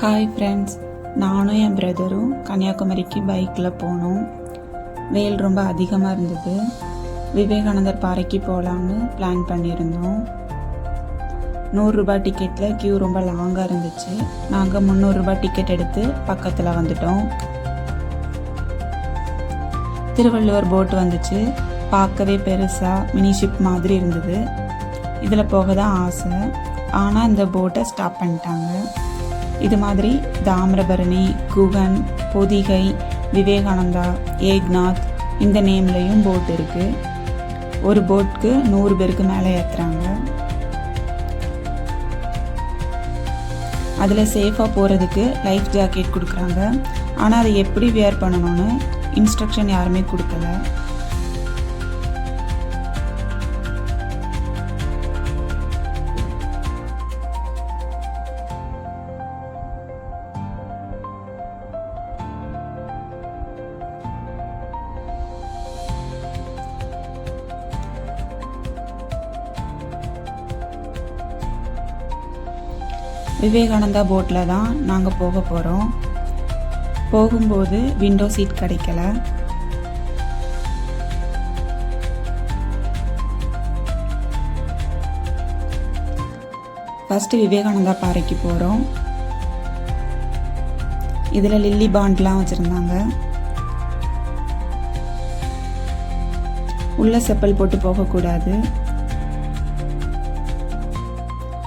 Hi friends, நானும் என் பிரதரும் கன்னியாகுமரிக்கு பைக்கில் போனோம். வெயில் ரொம்ப அதிகமாக இருந்தது. விவேகானந்தர் பாறைக்கு போகலான்னு பிளான் பண்ணியிருந்தோம். 100 ரூபாய் டிக்கெட்டில் க்யூ ரொம்ப லாங்காக இருந்துச்சு. நாங்கள் 300 ரூபாய் டிக்கெட் எடுத்து பக்கத்தில் வந்துட்டோம். திருவள்ளுவர் போட் வந்துச்சு. பார்க்கவே பெருசாக மினி ஷிப் மாதிரி இருந்தது. இதில் போக தான் ஆசை. ஆனால் இந்த போட்டை ஸ்டாப் பண்ணிட்டாங்க. இது மாதிரி தாமிரபரணி, குகன், பொதிகை, விவேகானந்தா, ஏக்நாத் இந்த நேம்லேயும் போட் இருக்குது. ஒரு போட்டுக்கு 100 பேருக்கு மேலே ஏற்றுறாங்க. அதில் சேஃபாக போகிறதுக்கு லைஃப் ஜாக்கெட் கொடுக்குறாங்க. ஆனால் அதை எப்படி வியர் பண்ணணும்னு இன்ஸ்ட்ரக்ஷன் யாருமே கொடுக்கல. விவேகானந்தா போட்டில் தான் நாங்கள் போக போகிறோம். போகும்போது விண்டோ சீட் கிடைக்கல. ஃபஸ்ட்டு விவேகானந்தா பாறைக்கு போகிறோம். இதில் லில்லி பாண்ட்லாம் வச்சுருந்தாங்க. உள்ள செப்பல் போட்டு போகக்கூடாது.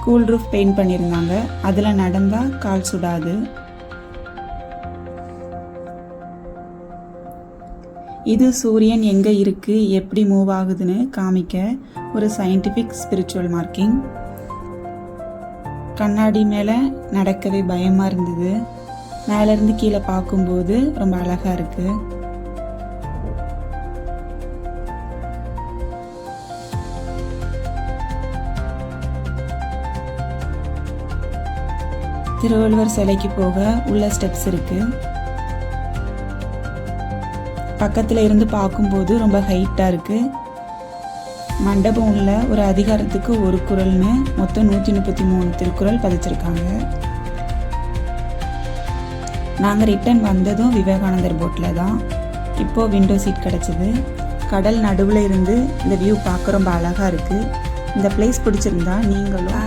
கூல் ரூஃப் பெயிண்ட் பண்ணியிருந்தாங்க. அதில் நடந்தால் கால் சுடாது. இது சூரியன் எங்கே இருக்குது, எப்படி மூவ் ஆகுதுன்னு காமிக்க ஒரு சயின்டிஃபிக் ஸ்பிரிச்சுவல் மார்க்கிங். கண்ணாடி மேலே நடக்கவே பயமாக இருந்தது. மேலேருந்து கீழே பார்க்கும்போது ரொம்ப அழகாக இருக்குது. திருவள்ளுவர் சிலைக்கு போக உள்ள ஸ்டெப்ஸ் இருக்கு. பக்கத்தில் இருந்து பார்க்கும்போது ரொம்ப ஹைட்டாக இருக்கு. மண்டபம் உள்ள ஒரு அதிகாரத்துக்கு ஒரு குறள்னு மொத்தம் 133 திருக்குறள் பதிச்சிருக்காங்க. நாங்கள் ரிட்டர்ன் வந்ததும் விவேகானந்தர் போட்டில் தான். இப்போது விண்டோ சீட் கிடச்சிது. கடல் நடுவில் இருந்து இந்த வியூ பார்க்க ரொம்ப அழகாக இருக்குது. இந்த பிளேஸ் பிடிச்சிருந்தா நீங்களும்